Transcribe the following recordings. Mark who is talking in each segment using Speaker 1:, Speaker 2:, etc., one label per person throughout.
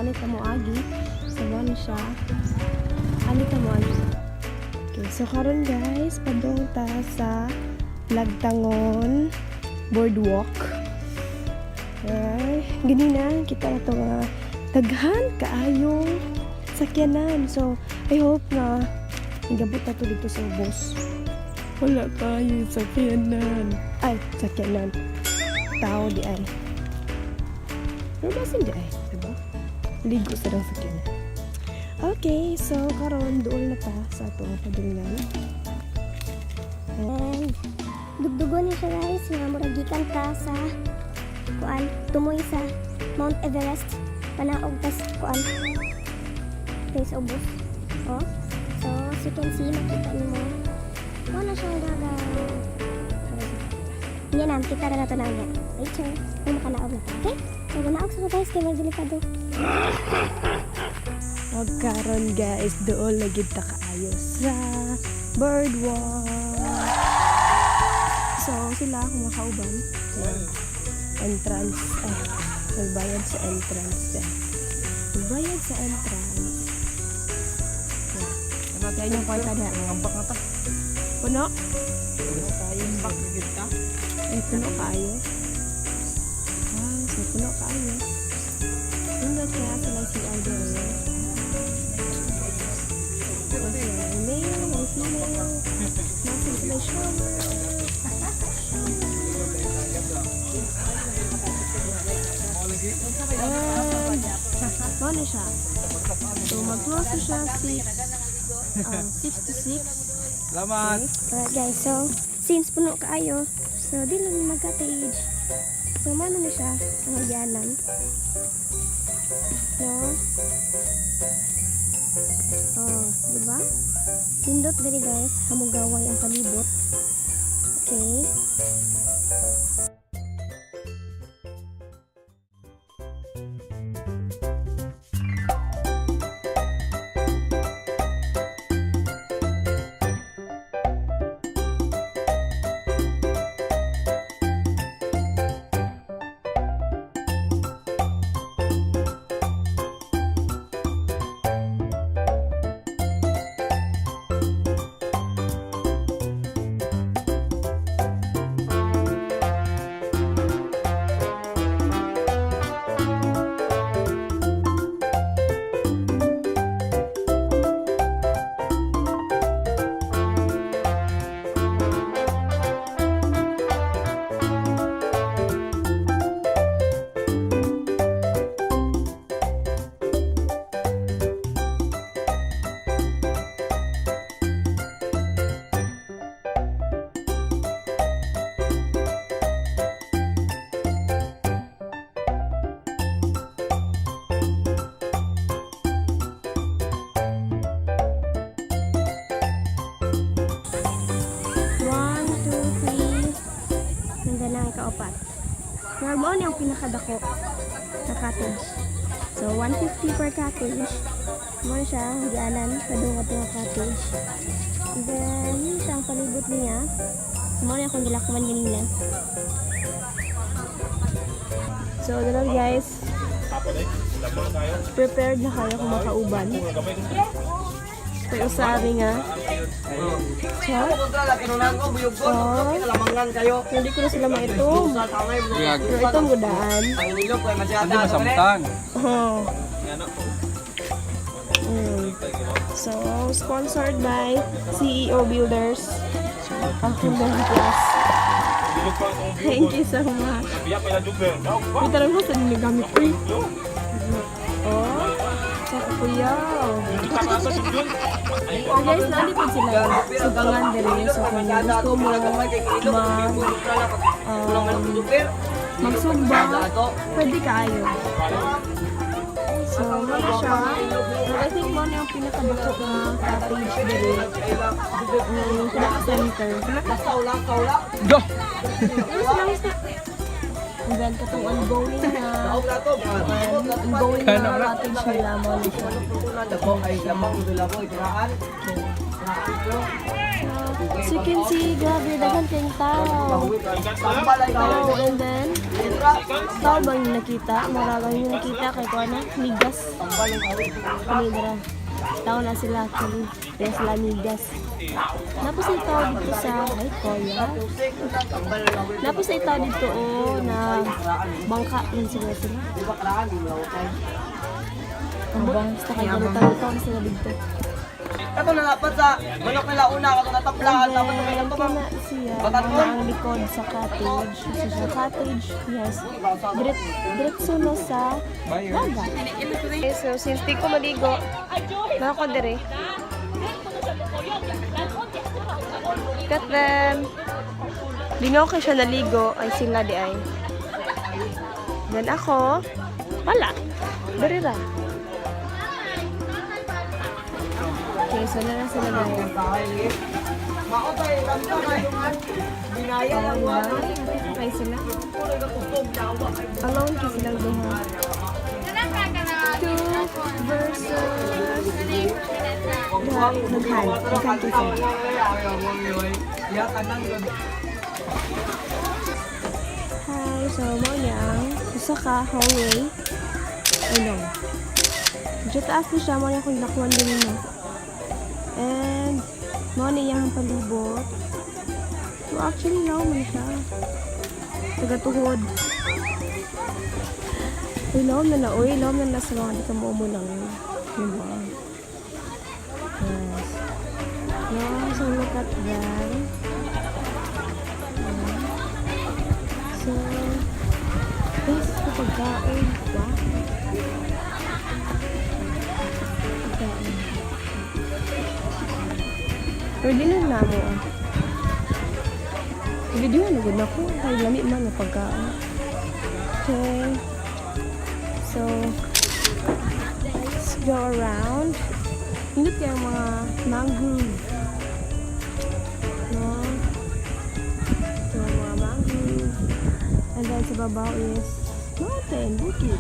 Speaker 1: ani ka mo agi. So ano siya? Ani ka mo agi. Okay, so karon guys, padung ta sa Lagtangon Boardwalk. Ay, ganina kita na ito nga daghan kaayong sakyanan. So, I hope na nagabot na ito dito sa bus. Wala tayo sakyanan. Ay, sakyanan. Tao di ay. Pero basin di ay, diba? Ligo sa lang sakyanan. Okay, so karon doon na ta sa itong padungan.
Speaker 2: And dugdugon niya siya guys, nga muragikan ta sa kuan, tumoy sa Mount Everest, panaog tas kuan. Okay, sa ubos. Oh. So, as you can see, makita niyo mo. Wala siyang daga. Yan na, kita na nato na agad. Right, sir? Kung makanaog na ta. Okay? So, manaog sa guys, kaya magdelikado.
Speaker 1: Magkaroon guys, doon lagi ta kaayo sa Boardwalk. So, sila kung makauban. Entrance. Ay, nagbayad sa entrance. Nagbayad sa entrance. Kaya niyong kwarta na.
Speaker 3: Ngambak na ta.
Speaker 1: Puno?
Speaker 3: Tayong bak na kita.
Speaker 1: Ay, puno kaayo. Ah, so puno kaayo. Hindi kaya sila si Aldo. May male, may female. Nasa sila shower. Ano siya? So, mag-close siya 6 to 6.
Speaker 3: Salamat.
Speaker 2: Alright guys, so since puno kaayo, so di lang magka-stage. So mano na siya ang agyanan. No? Oh, di ba? Pindot diri guys, hamugaway ang palibot. Okay. Kaupat. Normal yung pinakadako na cottage. So 150 per cottage. Mo siya higyanan padung ato nga cottage. And then yun siya ang palibot niya. Mo na akong gilakuman ganina.
Speaker 1: So, dalaw guys. Prepared na kayo kung makauban. Pero sabi nga. Siya? Oh, hindi ko na sila maitom. Pero itong gudaan.
Speaker 3: Hindi masamtan.
Speaker 1: Oh. So, sponsored by CEO Builders. Akundang Plus. Thank you so much. Kita lang mo sa niligamit ko eh. Oh, sa kuyaw. So guys, nalipod sila. Sugangan din. So kung gusto mo magsugba, pwede kayo. So, ano siya? I think mo na yung pinakabukot na cottage din. Yung pinaka-center.
Speaker 3: Go!
Speaker 1: And then, katong ongoing na cottage nila mo na siya. As you can see, grabe, dagan kayong tao. Oh, and then, Tao bang yung nakita? Maragang yung nakita kay Kuana? Migas. Kanidra. Tao na sila actually. Kaya sila migas. Napos ay tao dito sa ay Koya. Napos ay tao dito na bangka yun sila. Ang bangsta kay galutan sila dito.
Speaker 3: Kato na dapat sa manok nila una, kato nataplaan, dapat na may
Speaker 1: Ayan
Speaker 3: kato
Speaker 1: ko
Speaker 3: ma'am.
Speaker 1: na siya.
Speaker 3: Bataton.
Speaker 1: Ang likod sa cottage. So, sa cottage, yes. Diretso na sa dagat. Okay, so, since di ko maligo, na ako dire. Cut them. Lingaw ko siya naligo, ay sila di ay. Then ako, wala. Dari ra. Okay, so na sila guys.
Speaker 3: Maotay, kanta kayungan. Binaya lang
Speaker 1: Ayan, nakikipay sila. Alone kasi silang duha. 2 versus naghan kasi. Hi, so mo niyang usa ka hallway. Ano? Diyan taas na siya, mo niya kung nakuhan din mo. And mo niyang palibot. So actually now man siya. Tagatuhod. Uy, lawom na sa mga di ka mo lang. Diba? Yes. Yeah, so look at that. So, this is the pagkain. Wow. Pagkain. Pero di lang na mo. Video na gud ako. Kaya lami man na pagkain. Okay. So, let's go around. Hindi kaya mga mangrove. No? So, mga mangrove. And then sa babaw is mountain, bukid.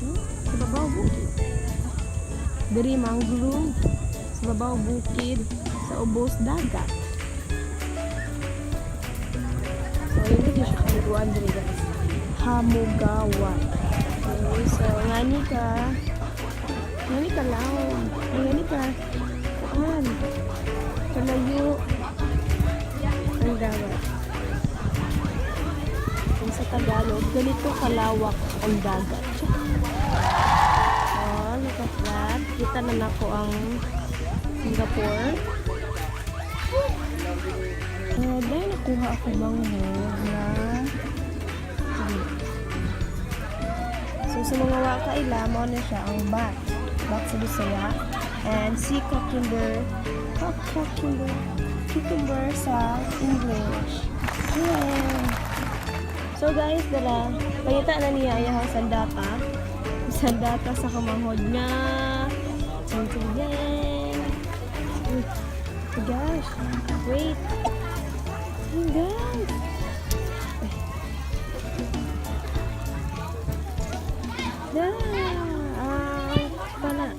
Speaker 1: No? Sa babaw, bukid. Dari mangrove. Sa babaw, bukid. Sa ubos, dagat. So, hindi ko siya kaliguan diri guys. Hamugawa. Okay, so ngani ka lang. Ngani ka kuan. Kalayo ang dagat. Kung sa Tagalog, ganito kalawak ang dagat. Oh, look at that. Kita na nako ang Singapore. Dahil nakuha ako manghod na so sa mga wakaila, mo na siya ang bat sa Bisaya, and sea cucumber sa English. Yeah. So guys, dala pangita na niya ayaw sandata sa kamanghod niya. Thank you again. Oh gosh, wait. Oh guys. Pala.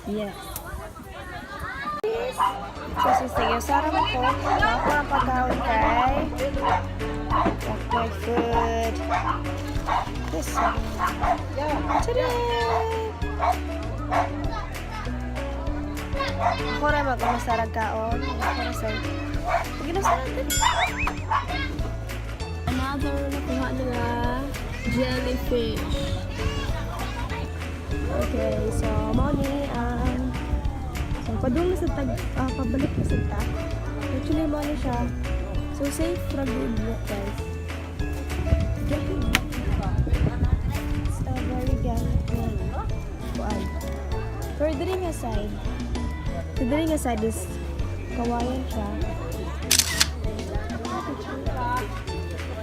Speaker 1: Yes. So, sige, sarap ako. Ako ang pagkaon kay food. This one. Tada! Ako rin mag-umasarag kaon. Ako rin sa... Pag-inasarag din. Another nakuha nila jellyfish. Okay, so money so padung na sa pabalik na sa ta. Actually money siya. So safe from good guys. It's a very good. For the ring aside. The ring aside is kawayan siya.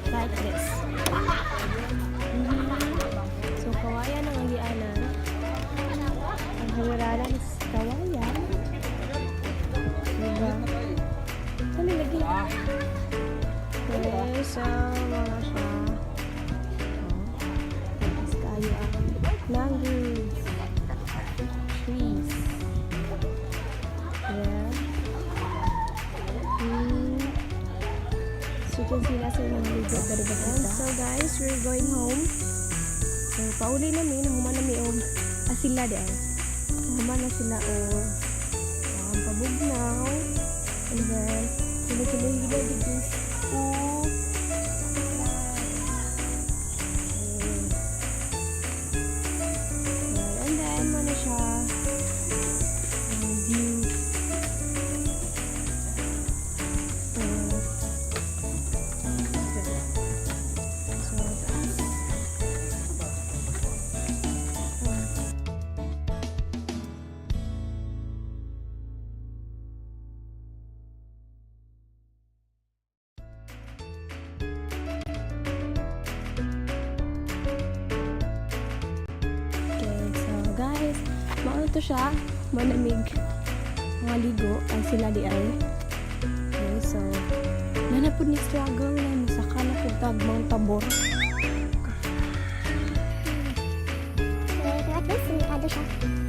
Speaker 1: Like this. So kawayan ang agianan. Ang hangiranan is kawayan. Diba? Saan nilagay? Okay, so mga siya. Tapos kayo ang mangroves. Trees. Yeah. So sila sa mga ligo dari ba. So guys, we're going home. So pauli namin, human namin og sila di ay. Human na sila og pabugnaw. And then sila dito and then mana siya view. Guys, maano to siya, malamig, mga ligo, ang sila di ay. Okay, so, nanapod ni struggle na masaka na po tagmang tabor.
Speaker 2: So, at least, siya.